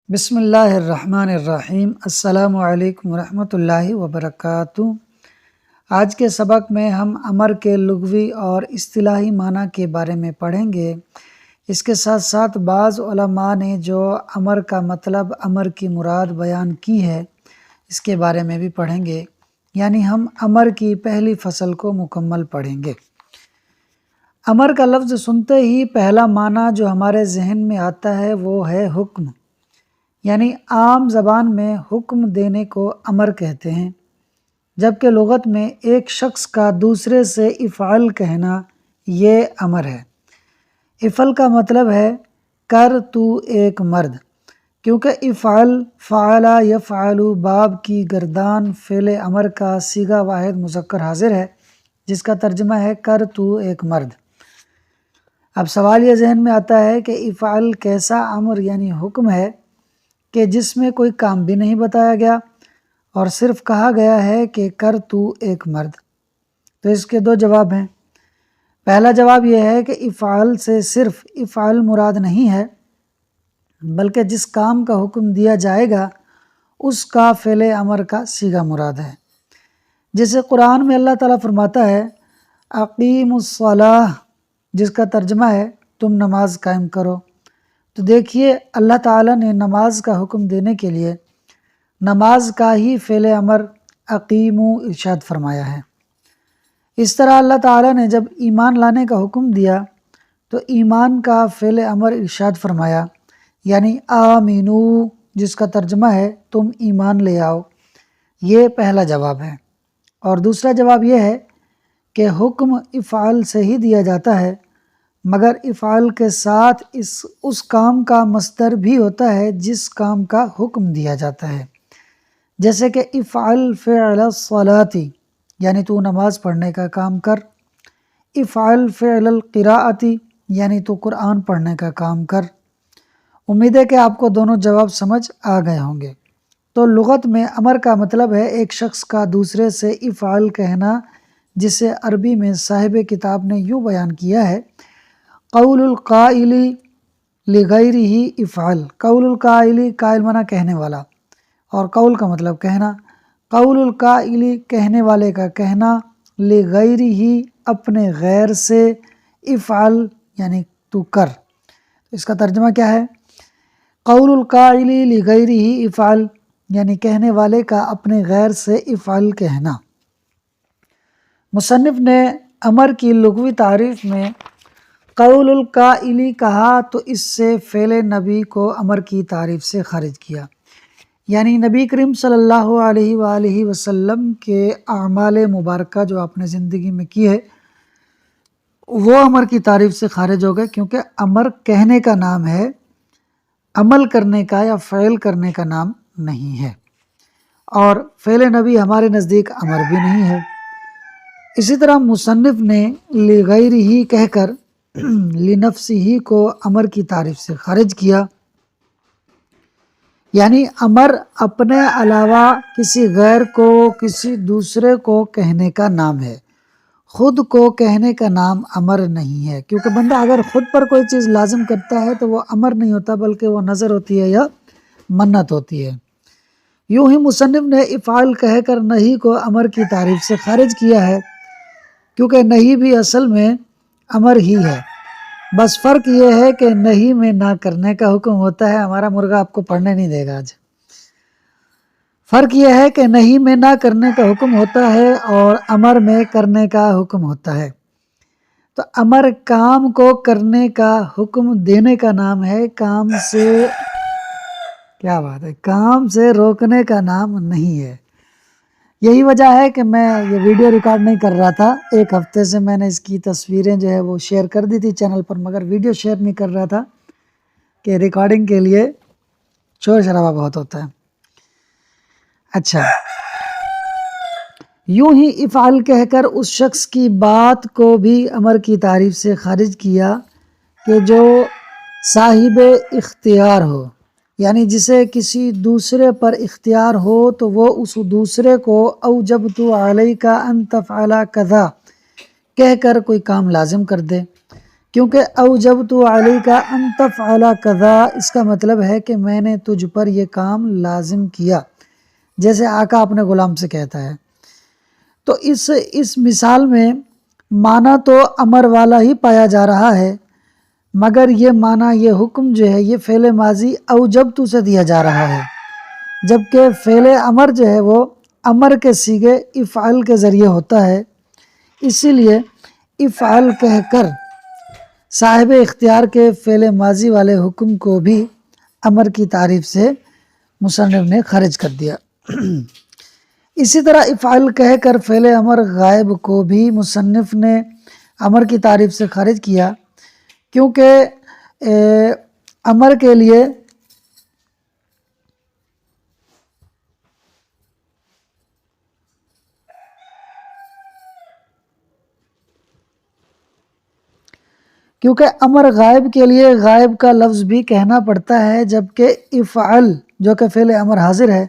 بسم اللہ الرحمن الرحیم۔ السلام علیکم ورحمۃ اللہ وبرکاتہ۔ آج کے سبق میں ہم امر کے لغوی اور اصطلاحی معنی کے بارے میں پڑھیں گے۔ اس کے ساتھ ساتھ بعض علماء نے جو امر کا مطلب، امر کی مراد بیان کی ہے، اس کے بارے میں بھی پڑھیں گے، یعنی ہم امر کی پہلی فصل کو مکمل پڑھیں گے۔ امر کا لفظ سنتے ہی پہلا معنی جو ہمارے ذہن میں آتا ہے وہ ہے حکم، یعنی عام زبان میں حکم دینے کو امر کہتے ہیں، جبکہ لغت میں ایک شخص کا دوسرے سے افعل کہنا یہ امر ہے۔ افعل کا مطلب ہے کر تو ایک مرد، کیونکہ افعل فعل یفعل باب کی گردان فعل امر کا صیغہ واحد مذکر حاضر ہے، جس کا ترجمہ ہے کر تو ایک مرد۔ اب سوال یہ ذہن میں آتا ہے کہ افعل کیسا امر یعنی حکم ہے کہ جس میں کوئی کام بھی نہیں بتایا گیا اور صرف کہا گیا ہے کہ کر تو ایک مرد۔ تو اس کے دو جواب ہیں۔ پہلا جواب یہ ہے کہ افعال سے صرف افعال مراد نہیں ہے، بلکہ جس کام کا حکم دیا جائے گا اس کا فعل امر کا صیغہ مراد ہے۔ جیسے قرآن میں اللہ تعالیٰ فرماتا ہے اقیم الصلاۃ، جس کا ترجمہ ہے تم نماز قائم کرو۔ تو دیکھیے اللہ تعالیٰ نے نماز کا حکم دینے کے لیے نماز کا ہی فعل امر اقیمو ارشاد فرمایا ہے۔ اس طرح اللہ تعالیٰ نے جب ایمان لانے کا حکم دیا تو ایمان کا فعل امر ارشاد فرمایا، یعنی آمینو، جس کا ترجمہ ہے تم ایمان لے آؤ۔ یہ پہلا جواب ہے۔ اور دوسرا جواب یہ ہے کہ حکم افعال سے ہی دیا جاتا ہے، مگر افعال کے ساتھ اس کام کا مصدر بھی ہوتا ہے جس کام کا حکم دیا جاتا ہے، جیسے کہ افعل فعل الصلاۃ، یعنی تو نماز پڑھنے کا کام کر۔ افعل فعل القراءۃ، یعنی تو قرآن پڑھنے کا کام کر۔ امید ہے کہ آپ کو دونوں جواب سمجھ آ گئے ہوں گے۔ تو لغت میں امر کا مطلب ہے ایک شخص کا دوسرے سے افعال کہنا، جسے عربی میں صاحب کتاب نے یوں بیان کیا ہے قول القائل لغیرہ افعل۔ قول القائل، قائل معنی کہنے والا، اور قول کا مطلب کہنا۔ قول القائل کہنے والے کا کہنا، لغیرہ اپنے غیر سے، افعل یعنی تو کر۔ اس کا ترجمہ کیا ہے؟ قول القائل لغیرہ افعل، یعنی کہنے والے کا اپنے غیر سے افعل کہنا۔ مصنف نے امر کی لغوی تعریف میں قول القائل کہا تو اس سے فعل نبی کو امر کی تعریف سے خارج کیا، یعنی نبی کریم صلی اللہ علیہ وآلہ وسلم کے اعمال مبارکہ جو آپ نے زندگی میں کی ہے وہ امر کی تعریف سے خارج ہو گئے، کیونکہ امر کہنے کا نام ہے، عمل کرنے کا یا فعل کرنے کا نام نہیں ہے، اور فعل نبی ہمارے نزدیک امر بھی نہیں ہے۔ اسی طرح مصنف نے لغیرہ کہہ کر لنفسہ کو امر کی تعریف سے خارج کیا، یعنی امر اپنے علاوہ کسی غیر کو، کسی دوسرے کو کہنے کا نام ہے، خود کو کہنے کا نام امر نہیں ہے، کیونکہ بندہ اگر خود پر کوئی چیز لازم کرتا ہے تو وہ امر نہیں ہوتا، بلکہ وہ نظر ہوتی ہے یا منت ہوتی ہے۔ یوں ہی مصنف نے افعال کہہ کر نہی کو امر کی تعریف سے خارج کیا ہے، کیونکہ نہی بھی اصل میں امر ہی ہے، بس فرق یہ ہے کہ نہی میں نہ کرنے کا حکم ہوتا ہے۔ ہمارا مرغا آپ کو پڑھنے نہیں دے گا آج۔ فرق یہ ہے کہ نہی میں نہ کرنے کا حکم ہوتا ہے اور امر میں کرنے کا حکم ہوتا ہے۔ تو امر کام کو کرنے کا حکم دینے کا نام ہے، کام سے، کیا بات ہے، کام سے روکنے کا نام نہیں ہے۔ یہی وجہ ہے کہ میں یہ ویڈیو ریکارڈ نہیں کر رہا تھا، ایک ہفتے سے میں نے اس کی تصویریں جو ہے وہ شیئر کر دی تھی چینل پر، مگر ویڈیو شیئر نہیں کر رہا تھا کہ ریکارڈنگ کے لیے شور شرابہ بہت ہوتا ہے۔ اچھا، یوں ہی افعال کہہ کر اس شخص کی بات کو بھی امر کی تعریف سے خارج کیا کہ جو صاحب اختیار ہو، یعنی جسے کسی دوسرے پر اختیار ہو تو وہ اس دوسرے کو اوجبت علیک ان تفعل کذا کہہ کر کوئی کام لازم کر دے، کیونکہ اوجبت علیک ان تفعل کذا، اس کا مطلب ہے کہ میں نے تجھ پر یہ کام لازم کیا، جیسے آقا اپنے غلام سے کہتا ہے۔ تو اس مثال میں معنی تو امر والا ہی پایا جا رہا ہے، مگر یہ معنی، یہ حکم جو ہے، یہ فعل ماضی اوجبت سے دیا جا رہا ہے، جبکہ فعل امر جو ہے وہ امر کے صیغے افعل کے ذریعے ہوتا ہے۔ اسی لیے افعل کہہ کر صاحب اختیار کے فعل ماضی والے حکم کو بھی امر کی تعریف سے مصنف نے خارج کر دیا۔ اسی طرح افعل کہہ کر فعل امر غائب کو بھی مصنف نے امر کی تعریف سے خارج کیا، کیونکہ امر کے لیے امر غائب کے لیے غائب کا لفظ بھی کہنا پڑتا ہے، جبکہ افعل جو کہ فعل امر حاضر ہے،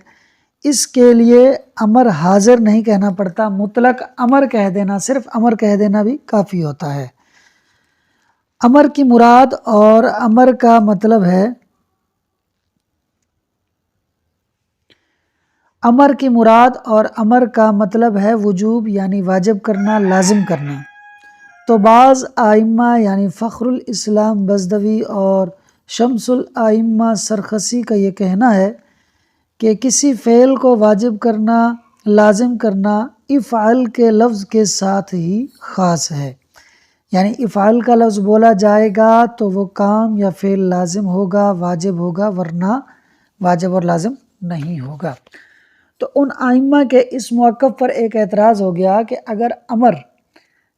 اس کے لیے امر حاضر نہیں کہنا پڑتا، مطلق امر کہہ دینا، صرف امر کہہ دینا بھی کافی ہوتا ہے۔ امر کی مراد اور امر کا مطلب ہے وجوب یعنی واجب کرنا، لازم کرنا۔ تو بعض ائمہ یعنی فخر الاسلام بزدوی اور شمس الائمہ سرخسی کا یہ کہنا ہے کہ کسی فعل کو واجب کرنا، لازم کرنا افعل کے لفظ کے ساتھ ہی خاص ہے، یعنی افعل کا لفظ بولا جائے گا تو وہ کام یا فعل لازم ہوگا، واجب ہوگا، ورنہ واجب اور لازم نہیں ہوگا۔ تو ان ائمہ کے اس موقف پر ایک اعتراض ہو گیا کہ اگر امر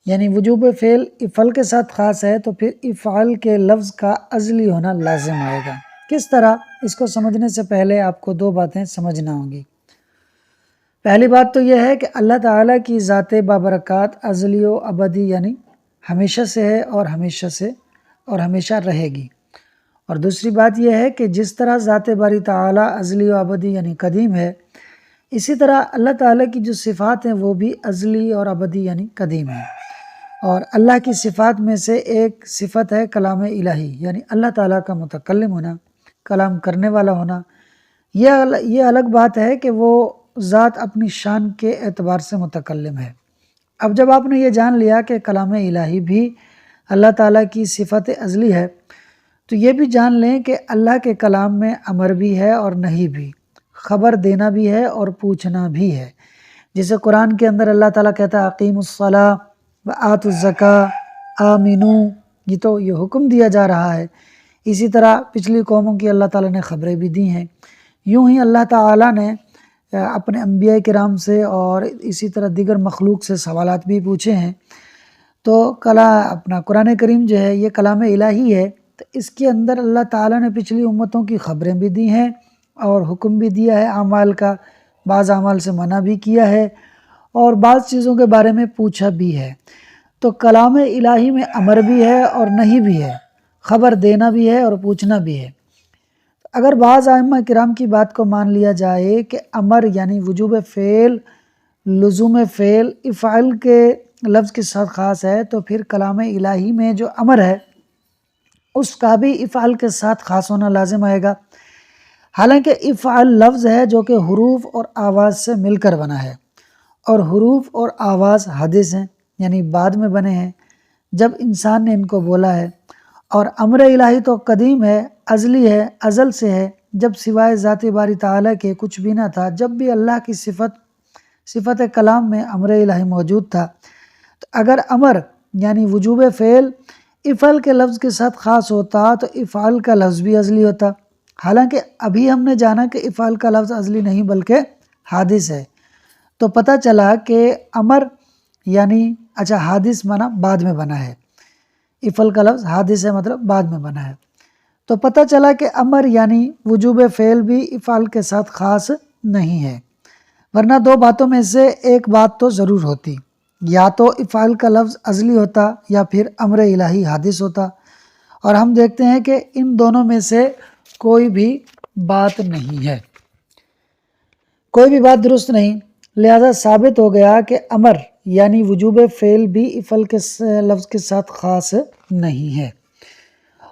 یعنی وجوب فعل افعل کے ساتھ خاص ہے تو پھر افعل کے لفظ کا ازلی ہونا لازم آئے گا۔ کس طرح؟ اس کو سمجھنے سے پہلے آپ کو دو باتیں سمجھنا ہوں گی۔ پہلی بات تو یہ ہے کہ اللہ تعالیٰ کی ذات بابرکات ازلی و ابدی یعنی ہمیشہ سے ہے اور ہمیشہ رہے گی۔ اور دوسری بات یہ ہے کہ جس طرح ذات باری تعالیٰ ازلی و ابدی یعنی قدیم ہے، اسی طرح اللہ تعالیٰ کی جو صفات ہیں وہ بھی ازلی اور ابدی یعنی قدیم ہیں۔ اور اللہ کی صفات میں سے ایک صفت ہے کلام الہی، یعنی اللہ تعالیٰ کا متکلم ہونا، کلام کرنے والا ہونا۔ یہ الگ بات ہے کہ وہ ذات اپنی شان کے اعتبار سے متکلم ہے۔ اب جب آپ نے یہ جان لیا کہ کلام الہی بھی اللہ تعالیٰ کی صفت ازلی ہے، تو یہ بھی جان لیں کہ اللہ کے کلام میں امر بھی ہے اور نہیں بھی، خبر دینا بھی ہے اور پوچھنا بھی ہے۔ جیسے قرآن کے اندر اللہ تعالیٰ کہتا ہے اقیموا الصلاۃ وآتوا الزکاۃ آمنو، یہ حکم دیا جا رہا ہے۔ اسی طرح پچھلی قوموں کی اللہ تعالیٰ نے خبریں بھی دی ہیں۔ یوں ہی اللہ تعالیٰ نے اپنے انبیاء کرام سے اور اسی طرح دیگر مخلوق سے سوالات بھی پوچھے ہیں۔ تو اپنا قرآن کریم جو ہے یہ کلام الہی ہے، تو اس کے اندر اللہ تعالیٰ نے پچھلی امتوں کی خبریں بھی دی ہیں اور حکم بھی دیا ہے اعمال کا، بعض اعمال سے منع بھی کیا ہے اور بعض چیزوں کے بارے میں پوچھا بھی ہے۔ تو کلام الہی میں امر بھی ہے اور نہیں بھی ہے، خبر دینا بھی ہے اور پوچھنا بھی ہے۔ اگر بعض ائمہ کرام کی بات کو مان لیا جائے کہ امر یعنی وجوب فعل، لزوم فعل افعل کے لفظ کے ساتھ خاص ہے، تو پھر کلام الہی میں جو امر ہے اس کا بھی افعل کے ساتھ خاص ہونا لازم آئے گا۔ حالانکہ افعل لفظ ہے جو کہ حروف اور آواز سے مل کر بنا ہے، اور حروف اور آواز حادث ہیں یعنی بعد میں بنے ہیں جب انسان نے ان کو بولا ہے، اور امر الہی تو قدیم ہے، ازلی ہے، ازل سے ہے، جب سوائے ذات باری تعالیٰ کے کچھ بھی نہ تھا، جب بھی اللہ کی صفت کلام میں امر الہی موجود تھا۔ تو اگر امر یعنی وجوب فعل افعل کے لفظ کے ساتھ خاص ہوتا تو افعل کا لفظ بھی ازلی ہوتا، حالانکہ ابھی ہم نے جانا کہ افعل کا لفظ ازلی نہیں بلکہ حادث ہے۔ تو پتہ چلا کہ امر یعنی حادث مانا بعد میں بنا ہے، افعل کا لفظ حادث ہے مطلب بعد میں بنا ہے۔ تو پتہ چلا کہ امر یعنی وجوب فعل بھی افعل کے ساتھ خاص نہیں ہے، ورنہ دو باتوں میں سے ایک بات تو ضرور ہوتی، یا تو افعل کا لفظ ازلی ہوتا یا پھر امر الہی حادث ہوتا، اور ہم دیکھتے ہیں کہ ان دونوں میں سے کوئی بھی بات نہیں ہے، کوئی بھی بات درست نہیں۔ لہذا ثابت ہو گیا کہ امر یعنی وجوب فعل بھی افعل کے لفظ کے ساتھ خاص نہیں ہے۔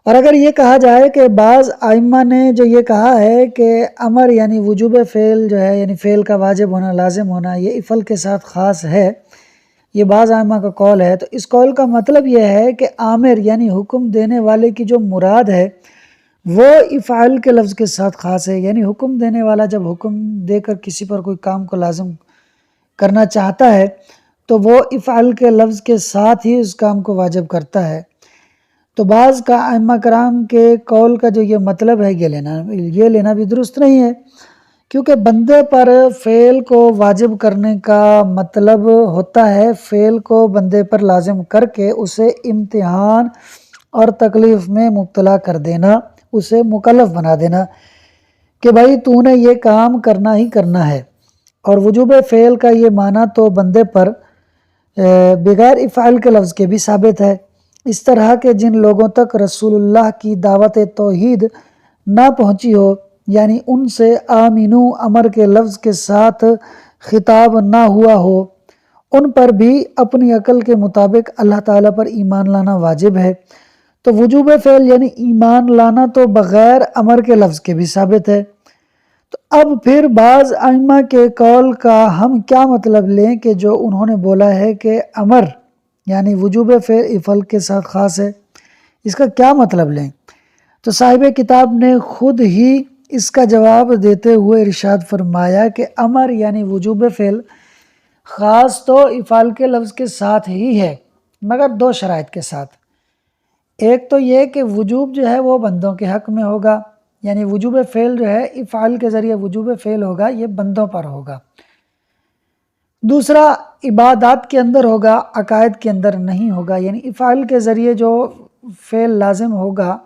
اور اگر یہ کہا جائے کہ بعض ائمہ نے جو یہ کہا ہے کہ امر یعنی وجوب فعل جو ہے یعنی فعل کا واجب ہونا لازم ہونا یہ افعل کے ساتھ خاص ہے، یہ بعض ائمہ کا قول ہے، تو اس قول کا مطلب یہ ہے کہ آمر یعنی حکم دینے والے کی جو مراد ہے وہ افعال کے لفظ کے ساتھ خاص ہے، یعنی حکم دینے والا جب حکم دے کر کسی پر کوئی کام کو لازم کرنا چاہتا ہے تو وہ افعال کے لفظ کے ساتھ ہی اس کام کو واجب کرتا ہے۔ تو بعض کا ائمہ کرام کے قول کا جو یہ مطلب ہے یہ لینا بھی درست نہیں ہے، کیونکہ بندے پر فعل کو واجب کرنے کا مطلب ہوتا ہے فعل کو بندے پر لازم کر کے اسے امتحان اور تکلیف میں مبتلا کر دینا، اسے مکلف بنا دینا کہ بھائی تو نے یہ کام کرنا ہی کرنا ہے۔ اور وجوب فعل کا یہ معنی تو بندے پر بغیر افعال کے لفظ کے بھی ثابت ہے، اس طرح کہ جن لوگوں تک رسول اللہ کی دعوت توحید نہ پہنچی ہو، یعنی ان سے آمینو امر کے لفظ کے ساتھ خطاب نہ ہوا ہو، ان پر بھی اپنی عقل کے مطابق اللہ تعالیٰ پر ایمان لانا واجب ہے۔ تو وجوب فعل یعنی ایمان لانا تو بغیر امر کے لفظ کے بھی ثابت ہے۔ تو اب پھر بعض ائمہ کے قول کا ہم کیا مطلب لیں کہ جو انہوں نے بولا ہے کہ امر یعنی وجوب فعل افعل کے ساتھ خاص ہے، اس کا کیا مطلب لیں؟ تو صاحب کتاب نے خود ہی اس کا جواب دیتے ہوئے ارشاد فرمایا کہ امر یعنی وجوب فعل خاص تو افعال کے لفظ کے ساتھ ہی ہے، مگر دو شرائط کے ساتھ۔ ایک تو یہ کہ وجوب جو ہے وہ بندوں کے حق میں ہوگا، یعنی وجوب فعل جو ہے افعال کے ذریعے وجوب فعل ہوگا، یہ بندوں پر ہوگا۔ دوسرا عبادات کے اندر ہوگا، عقائد کے اندر نہیں ہوگا، یعنی افعال کے ذریعے جو فعل لازم ہوگا،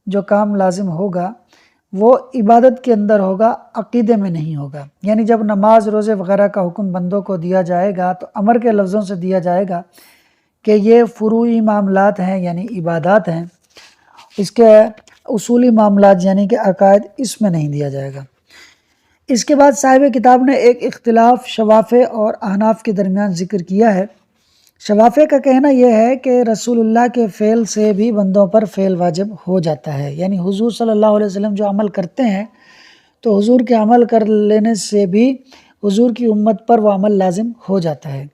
جو کام لازم ہوگا وہ عبادت کے اندر ہوگا، عقیدے میں نہیں ہوگا۔ یعنی جب نماز روزے وغیرہ کا حکم بندوں کو دیا جائے گا تو امر کے لفظوں سے دیا جائے گا کہ یہ فروعی معاملات ہیں یعنی عبادات ہیں، اس کے اصولی معاملات یعنی کہ عقائد اس میں نہیں دیا جائے گا۔ اس کے بعد صاحب کتاب نے ایک اختلاف شوافع اور احناف کے درمیان ذکر کیا ہے۔ شوافع کا کہنا یہ ہے کہ رسول اللہ کے فعل سے بھی بندوں پر فعل واجب ہو جاتا ہے، یعنی حضور صلی اللہ علیہ وسلم جو عمل کرتے ہیں تو حضور کے عمل کر لینے سے بھی حضور کی امت پر وہ عمل لازم ہو جاتا ہے۔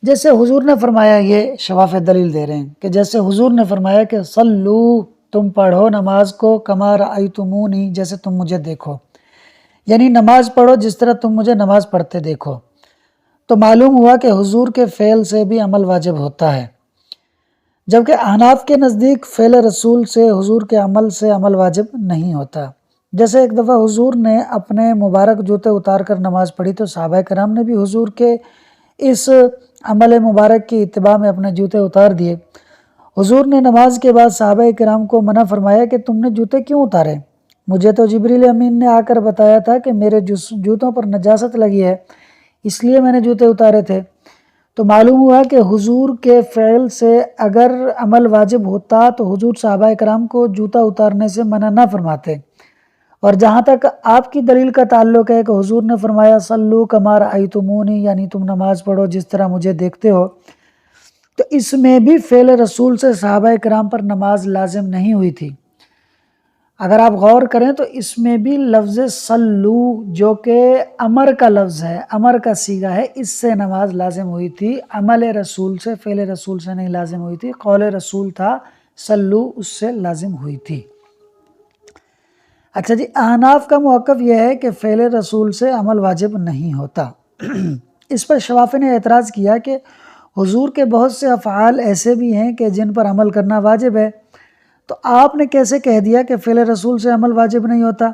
جیسے حضور نے فرمایا، یہ شوافع دلیل دے رہے ہیں کہ جیسے حضور نے فرمایا کہ صلو، تم پڑھو نماز کو، کما رأیتمونی، جیسے تم مجھے دیکھو، یعنی نماز پڑھو جس طرح تم مجھے نماز پڑھتے دیکھو۔ تو معلوم ہوا کہ حضور کے فعل سے بھی عمل واجب ہوتا ہے، جبکہ احناف کے نزدیک فعل رسول سے حضور کے عمل سے عمل واجب نہیں ہوتا۔ جیسے ایک دفعہ حضور نے اپنے مبارک جوتے اتار کر نماز پڑھی تو صحابہ کرام نے بھی حضور کے اس عمل مبارک کی اتباع میں اپنے جوتے اتار دیے۔ حضور نے نماز کے بعد صحابہ کرام کو منع فرمایا کہ تم نے جوتے کیوں اتارے؟ مجھے تو جبریل امین نے آ کر بتایا تھا کہ میرے جوتوں پر نجاست لگی ہے، اس لیے میں نے جوتے اتارے تھے۔ تو معلوم ہوا کہ حضور کے فعل سے اگر عمل واجب ہوتا تو حضور صحابہ کرام کو جوتا اتارنے سے منع نہ فرماتے۔ اور جہاں تک آپ کی دلیل کا تعلق ہے کہ حضور نے فرمایا صلو کما رأیتمونی، یعنی تم نماز پڑھو جس طرح مجھے دیکھتے ہو، تو اس میں بھی فعل رسول سے صحابہ کرام پر نماز لازم نہیں ہوئی تھی۔ اگر آپ غور کریں تو اس میں بھی لفظ صلو جو کہ امر کا لفظ ہے، امر کا صیغہ ہے، اس سے نماز لازم ہوئی تھی، عمل رسول سے فعل رسول سے نہیں لازم ہوئی تھی۔ قول رسول تھا صلو، اس سے لازم ہوئی تھی۔ اچھا جی، احناف کا موقف یہ ہے کہ فعل رسول سے عمل واجب نہیں ہوتا۔ اس پر شوافع نے اعتراض کیا کہ حضور کے بہت سے افعال ایسے بھی ہیں کہ جن پر عمل کرنا واجب ہے، تو آپ نے کیسے کہہ دیا کہ فعل رسول سے عمل واجب نہیں ہوتا؟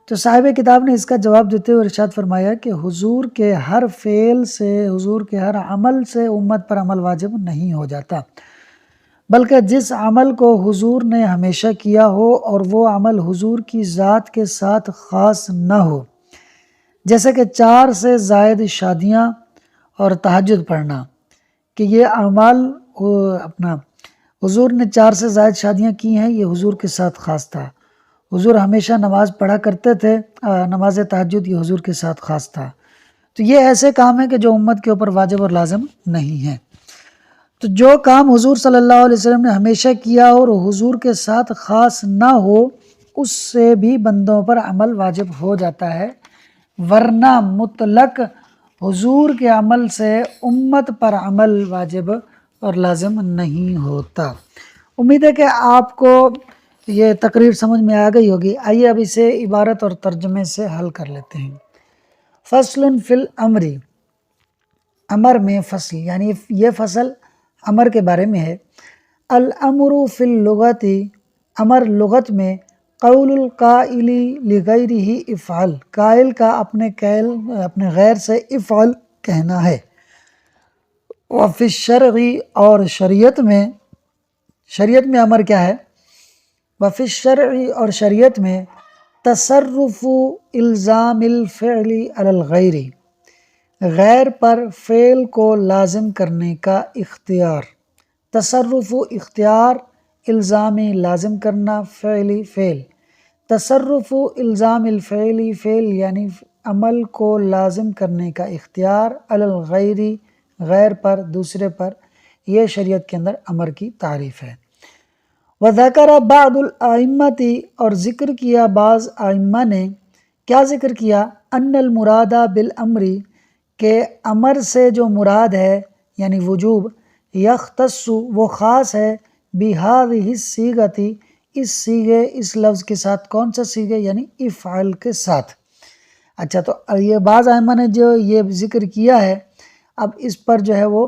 تو صاحب کتاب نے اس کا جواب دیتے ہوئے ارشاد فرمایا کہ حضور کے ہر فعل سے، حضور کے ہر عمل سے امت پر عمل واجب نہیں ہو جاتا، بلکہ جس عمل کو حضور نے ہمیشہ کیا ہو اور وہ عمل حضور کی ذات کے ساتھ خاص نہ ہو، جیسے کہ 4 سے زائد شادیاں اور تہجد پڑھنا، کہ یہ اعمال حضور نے 4 سے زائد شادیاں کی ہیں، یہ حضور کے ساتھ خاص تھا۔ حضور ہمیشہ نماز پڑھا کرتے تھے، نماز تہجد یہ حضور کے ساتھ خاص تھا۔ تو یہ ایسے کام ہیں کہ جو امت کے اوپر واجب اور لازم نہیں ہیں۔ تو جو کام حضور صلی اللہ علیہ وسلم نے ہمیشہ کیا اور حضور کے ساتھ خاص نہ ہو اس سے بھی بندوں پر عمل واجب ہو جاتا ہے، ورنہ مطلق حضور کے عمل سے امت پر عمل واجب اور لازم نہیں ہوتا۔ امید ہے کہ آپ کو یہ تقریر سمجھ میں آ گئی ہوگی۔ آئیے اب اسے عبارت اور ترجمے سے حل کر لیتے ہیں۔ فصل فی الامر، امر میں فصل، یعنی یہ فصل امر کے بارے میں ہے۔ الامر فی اللغت، امر لغت میں قول القائل لغیرہ افعل، قائل کا اپنے غیر سے افعل کہنا ہے۔ وفی الشرع، اور شریعت میں امر کیا ہے؟ وفی الشرع، اور شریعت میں تصرف الزام الفعل علی الغیر، غیر پر فعل کو لازم کرنے کا اختیار۔ تصرف اختیار، الزام لازم کرنا، فعلی فعل۔ تصرف الزام الفعلی فعل یعنی عمل کو لازم کرنے کا اختیار، علی الغیر غیر پر، دوسرے پر، یہ شریعت کے اندر امر کی تعریف ہے۔ وذکر بعض الائمۃ، اور ذکر کیا بعض ائمہ نے، کیا ذکر کیا؟ ان المراد بالامر، کہ امر سے جو مراد ہے یعنی وجوب، یختص وہ خاص ہے، بہذہ الصیغۃ اس صیغے، اس لفظ کے ساتھ۔ کون سا صیغے؟ یعنی افعل کے ساتھ۔ اچھا، تو یہ بعض ائمہ نے جو یہ ذکر کیا ہے، اب اس پر جو ہے وہ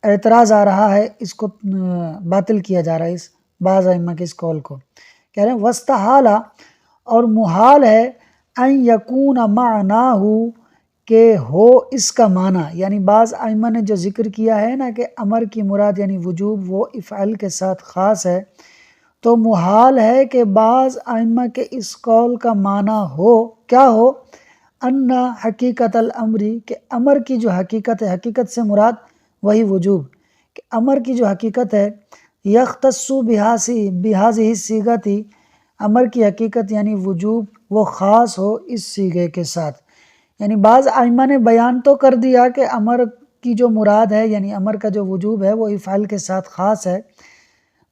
اعتراض آ رہا ہے، اس کو باطل کیا جا رہا ہے، اس بعض ائمہ کے اس قول کو۔ کہہ رہے ہیں واستحال، اور محال ہے، ان یکون معناہ، کہ ہو اس کا معنی، یعنی بعض ائمہ نے جو ذکر کیا ہے نا کہ امر کی مراد یعنی وجوب وہ افعل کے ساتھ خاص ہے، تو محال ہے کہ بعض ائمہ کے اس قول کا معنی ہو، کیا ہو؟ ان حقیقت الامر، کہ امر کی جو حقیقت ہے، حقیقت سے مراد وہی وجوب، کہ امر کی جو حقیقت ہے، یختص بہذہ الصیغۃ، امر کی حقیقت یعنی وجوب وہ خاص ہو اس صیغے کے ساتھ۔ یعنی بعض ائمہ نے بیان تو کر دیا کہ امر کی جو مراد ہے یعنی امر کا جو وجوب ہے وہ افعال کے ساتھ خاص ہے،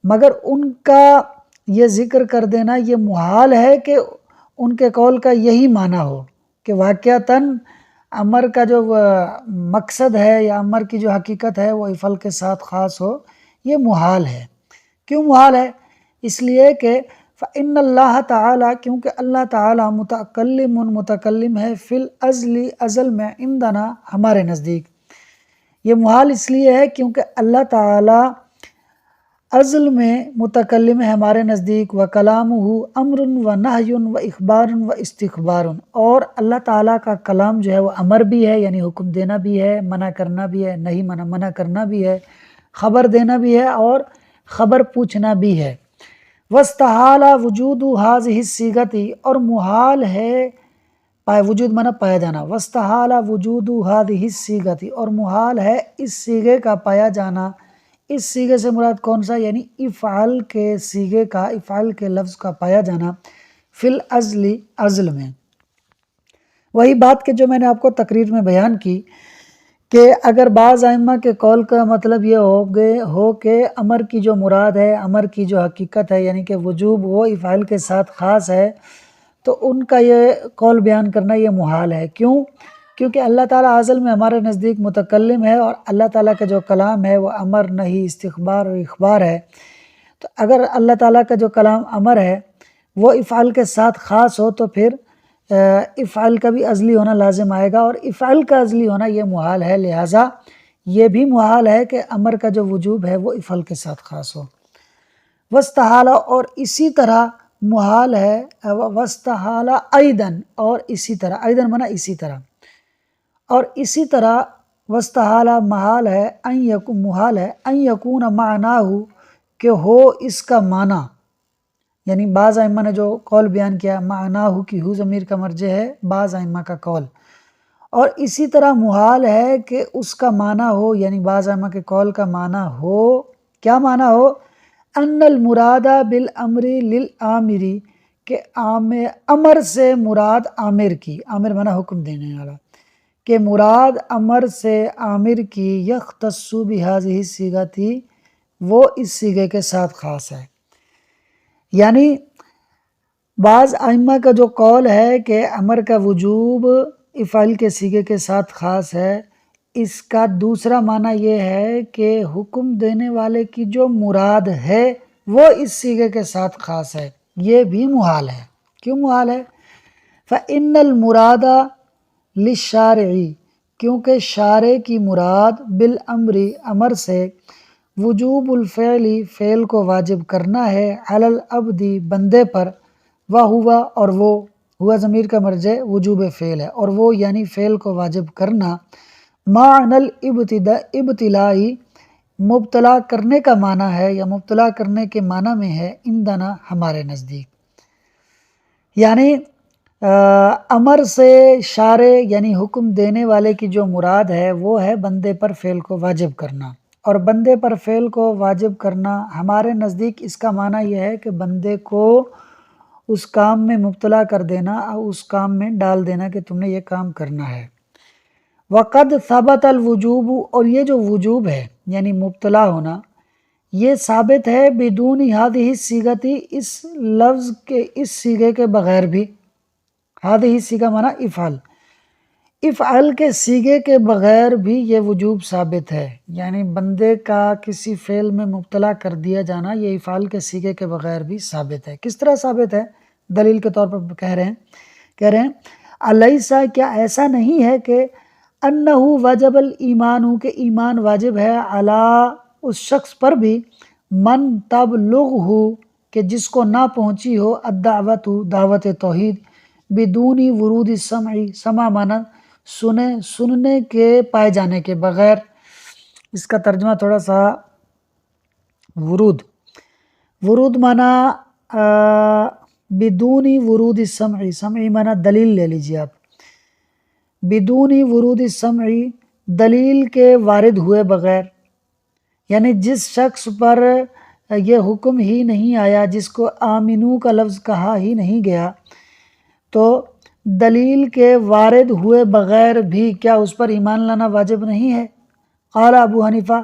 مگر ان کا یہ ذکر کر دینا یہ محال ہے کہ ان کے قول کا یہی معنی ہو کہ واقعتاً امر کا جو مقصد ہے یا امر کی جو حقیقت ہے وہ افعال کے ساتھ خاص ہو، یہ محال ہے۔ کیوں محال ہے؟ اس لیے کہ فإن اللہ تعالیٰ، کیونکہ اللہ تعالیٰ متکلم ہے، فی الازل ازل میں، عندنا ہمارے نزدیک۔ یہ محال اس لیے ہے کیونکہ اللہ تعالیٰ ازل میں متکلم ہے ہمارے نزدیک، وکلامہ امر و نہی و اخبار و استخبار، اور اللہ تعالیٰ کا کلام جو ہے وہ امر بھی ہے یعنی حکم دینا بھی ہے، منع کرنا بھی ہے، نہیں منع کرنا بھی ہے، خبر دینا بھی ہے اور خبر پوچھنا بھی ہے۔ واستحال وجود ہذہ الصیغۃ، اور محال ہے، وجود منع پایا جانا، واستحال وجود ہذہ الصیغۃ، اور محال ہے اس صیغے کا پایا جانا۔ اس صیغے سے مراد کون سا؟ یعنی افعال کے صیغے کا، افعال کے لفظ کا پایا جانا، فی الازل ازل میں۔ وہی بات کہ جو میں نے آپ کو تقریر میں بیان کی کہ اگر بعض ائمہ کے قول کا مطلب یہ ہو کہ امر کی جو مراد ہے، امر کی جو حقیقت ہے یعنی کہ وجوب وہ افعال کے ساتھ خاص ہے، تو ان کا یہ قول بیان کرنا یہ محال ہے۔ کیوں؟ کیونکہ اللہ تعالیٰ ازل میں ہمارے نزدیک متکلم ہے، اور اللہ تعالیٰ کا جو کلام ہے وہ امر نہیں، استخبار اور اخبار ہے۔ تو اگر اللہ تعالیٰ کا جو کلام امر ہے وہ افعال کے ساتھ خاص ہو تو پھر افعال کا بھی ازلی ہونا لازم آئے گا، اور افعال کا ازلی ہونا یہ محال ہے، لہٰذا یہ بھی محال ہے کہ امر کا جو وجوب ہے وہ افعال کے ساتھ خاص ہو۔ واستحال، اور اسی طرح محال ہے، واستحال ایدن، اور اسی طرح، ایدن معنی اسی طرح، اور اسی طرح واستحال محال ہے، محال ہے ان یکون معناہ، کہ ہو اس کا معنی، یعنی بعض ائمہ نے جو قول بیان کیا معناہ کی ہو ضمیر کا مرجع ہے بعض ائمہ کا قول، اور اسی طرح محال ہے کہ اس کا معنی ہو، یعنی بعض ائمہ کے قول کا معنی ہو، کیا معنی ہو؟ ان المراد بالامر للآمر، کہ امر سے مراد عامر کی، عامر معنی حکم دینے والا، کہ مراد امر سے عامر کی یختص بہذہ الصیغہ تھی، وہ اس صیغے کے ساتھ خاص ہے۔ یعنی بعض ائمہ کا جو قول ہے کہ امر کا وجوب افعل کے صیغے کے ساتھ خاص ہے، اس کا دوسرا معنی یہ ہے کہ حکم دینے والے کی جو مراد ہے وہ اس صیغے کے ساتھ خاص ہے۔ یہ بھی محال ہے۔ کیوں محال ہے؟ فَإِنَّ الْمُرَادَ لِلشَّارِعِ، کیونکہ شارع کی مراد بالامر امر سے وجوب الفعل فعل کو واجب کرنا ہے، علی العبد بندے پر، وہوا اور وہ، ہوا ضمیر کا مرجع وجوب فعل ہے، اور وہ یعنی فعل کو واجب کرنا، معنی الابتلائی مبتلا کرنے کا معنی ہے یا مبتلا کرنے کے معنی میں ہے، عندنا ہمارے نزدیک۔ یعنی امر سے شارع یعنی حکم دینے والے کی جو مراد ہے وہ ہے بندے پر فعل کو واجب کرنا، اور بندے پر فعل کو واجب کرنا ہمارے نزدیک اس کا معنی یہ ہے کہ بندے کو اس کام میں مبتلا کر دینا اور اس کام میں ڈال دینا کہ تم نے یہ کام کرنا ہے۔ وقد ثبت الوجوب، اور یہ جو وجوب ہے یعنی مبتلا ہونا، یہ ثابت ہے بدون ہذہ الصیغۃ، اس لفظ کے اس صیغے کے بغیر بھی۔ ہذہ صیغہ معنی افعل، افعل کے صیغے کے بغیر بھی یہ وجوب ثابت ہے، یعنی بندے کا کسی فعل میں مبتلا کر دیا جانا یہ افعل کے صیغے کے بغیر بھی ثابت ہے۔ کس طرح ثابت ہے؟ دلیل کے طور پر کہہ رہے ہیں الیسا، کیا ایسا نہیں ہے کہ انہ وجب الایمان، کہ ایمان واجب ہے، علی اس شخص پر بھی، من تبلغہ کہ جس کو نہ پہنچی ہو، الدعوت دعوت توحید، بدون ورود السمع، سمع معنی سننے کے پائے جانے کے بغیر۔ اس کا ترجمہ تھوڑا سا، ورود معنی بدون ورود السمع، سمعی معنی دلیل لے لیجیے آپ، بدون ورود السمع دلیل کے وارد ہوئے بغیر، یعنی جس شخص پر یہ حکم ہی نہیں آیا، جس کو آمنو کا لفظ کہا ہی نہیں گیا، تو دلیل کے وارد ہوئے بغیر بھی کیا اس پر ایمان لانا واجب نہیں ہے؟ قال ابو حنیفہ،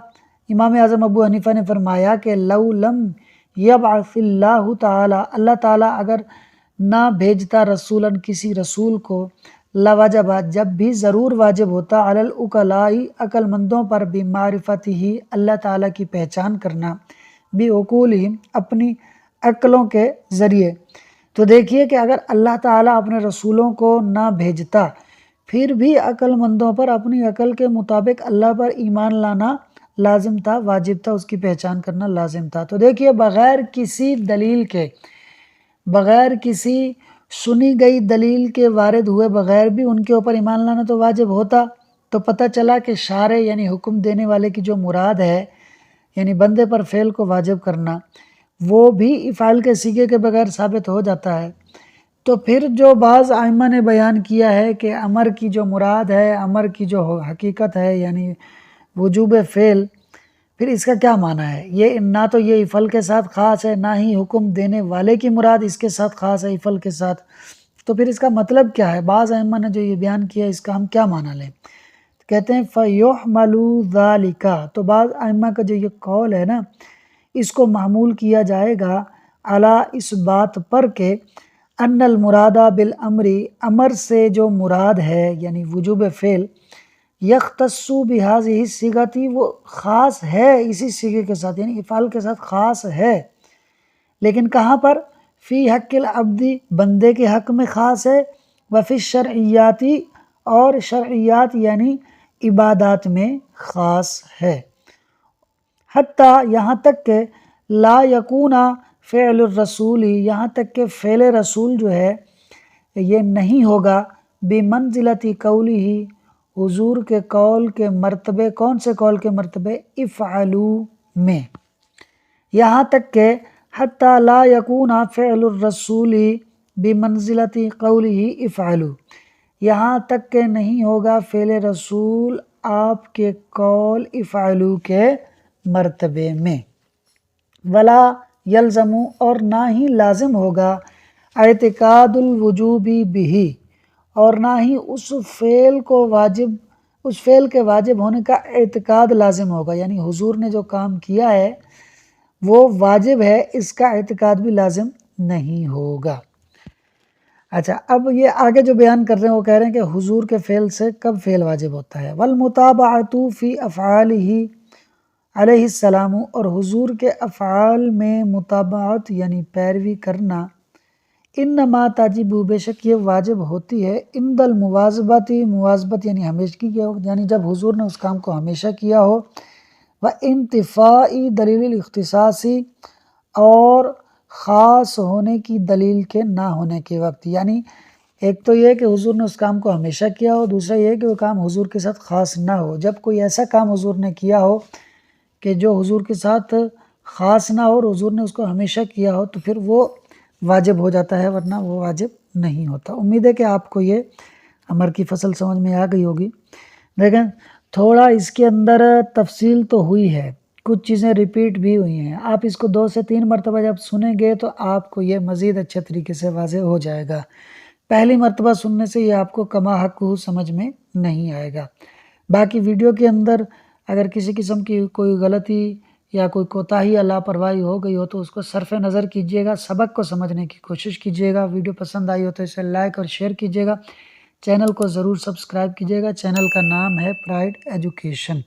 امام اعظم ابو حنیفہ نے فرمایا کہ لو لم یبعث اللہ تعالی، اللہ تعالیٰ اگر نہ بھیجتا رسولاً کسی رسول کو، لوجب جب بھی ضرور واجب ہوتا، علی العقلاء عقل مندوں پر، بمعرفتہ اللہ تعالیٰ کی پہچان کرنا، بعقولہم اپنی عقلوں کے ذریعے۔ تو دیکھیے کہ اگر اللہ تعالیٰ اپنے رسولوں کو نہ بھیجتا پھر بھی عقل مندوں پر اپنی عقل کے مطابق اللہ پر ایمان لانا لازم تھا، واجب تھا، اس کی پہچان کرنا لازم تھا۔ تو دیکھیے بغیر کسی دلیل کے، بغیر کسی سنی گئی دلیل کے وارد ہوئے بغیر بھی ان کے اوپر ایمان لانا تو واجب ہوتا۔ تو پتہ چلا کہ شارع یعنی حکم دینے والے کی جو مراد ہے یعنی بندے پر فعل کو واجب کرنا، وہ بھی افعال کے صیغے کے بغیر ثابت ہو جاتا ہے۔ تو پھر جو بعض ائمہ نے بیان کیا ہے کہ امر کی جو مراد ہے، امر کی جو حقیقت ہے یعنی وجوب فعل، پھر اس کا کیا معنی ہے؟ یہ نہ تو یہ افعل کے ساتھ خاص ہے، نہ ہی حکم دینے والے کی مراد اس کے ساتھ خاص ہے افعل کے ساتھ، تو پھر اس کا مطلب کیا ہے؟ بعض ائمہ نے جو یہ بیان کیا اس کا ہم کیا معنی لیں؟ کہتے ہیں فَيُحْمَلُ ذَلِكَ، تو بعض ائمہ کا جو یہ قول ہے نا، اس کو محمول کیا جائے گا علی اس بات پر کہ ان المراد بالامر، امر سے جو مراد ہے یعنی وجوب فعل، یختص بہذہ الصیغۃ، وہ خاص ہے اسی صیغے کے ساتھ یعنی افعال کے ساتھ خاص ہے، لیکن کہاں پر؟ فی حق العبد، بندے کے حق میں خاص ہے، وفی الشرعیات، اور شرعیات یعنی عبادات میں خاص ہے، حتیٰ یہاں تک کہ لا یکون فعل الرسول، یہاں تک کہ فعل رسول جو ہے یہ نہیں ہوگا بمنزلۃ قولہ، حضور کے قول کے مرتبے، کون سے قول کے مرتبے؟ افعلوا میں، یہاں تک کہ حتیٰ لا یکون فعل الرسول بمنزلۃ قولہ افعلوا، یہاں تک کہ نہیں ہوگا فعل رسول آپ کے قول افعلوا کے مرتبے میں، ولا یلزم، اور نہ ہی لازم ہوگا اعتقاد الوجوب بہ، اور نہ ہی اس فعل کے واجب ہونے کا اعتقاد لازم ہوگا، یعنی حضور نے جو کام کیا ہے وہ واجب ہے، اس کا اعتقاد بھی لازم نہیں ہوگا۔ اچھا، اب یہ آگے جو بیان کر رہے ہیں وہ کہہ رہے ہیں کہ حضور کے فعل سے کب فعل واجب ہوتا ہے۔ وَالْمُتَابَعَةُ فِي أَفْعَالِهِ علیہ السلام، اور حضور کے افعال میں متابعت یعنی پیروی کرنا، انما تجب، بے شک یہ واجب ہوتی ہے، عند المواظبت، مواظبت یعنی ہمیشگی کی ہو، یعنی جب حضور نے اس کام کو ہمیشہ کیا ہو، وَانْتِفَاءِ دلیل الاختصاص، اور خاص ہونے کی دلیل کے نہ ہونے کے وقت، یعنی ایک تو یہ کہ حضور نے اس کام کو ہمیشہ کیا ہو، دوسرا یہ کہ وہ کام حضور کے ساتھ خاص نہ ہو۔ جب کوئی ایسا کام حضور نے کیا ہو کہ جو حضور کے ساتھ خاص نہ ہو اور حضور نے اس کو ہمیشہ کیا ہو تو پھر وہ واجب ہو جاتا ہے، ورنہ وہ واجب نہیں ہوتا۔ امید ہے کہ آپ کو یہ امر کی فصل سمجھ میں آ گئی ہوگی۔ دیکھیں تھوڑا اس کے اندر تفصیل تو ہوئی ہے، کچھ چیزیں ریپیٹ بھی ہوئی ہیں، آپ اس کو 2 سے 3 مرتبہ جب سنیں گے تو آپ کو یہ مزید اچھے طریقے سے واضح ہو جائے گا۔ پہلی مرتبہ سننے سے یہ آپ کو کما حق سمجھ میں نہیں آئے گا۔ باقی ویڈیو کے اندر اگر کسی قسم کی کوئی غلطی یا کوئی کوتاہی یا لاپرواہی ہو گئی ہو تو اس کو صرف نظر کیجیے گا، سبق کو سمجھنے کی کوشش کیجیے گا۔ ویڈیو پسند آئی ہو تو اسے لائک اور شیئر کیجیے گا، چینل کو ضرور سبسکرائب کیجیے گا۔ چینل کا نام ہے پرائڈ ایجوکیشن۔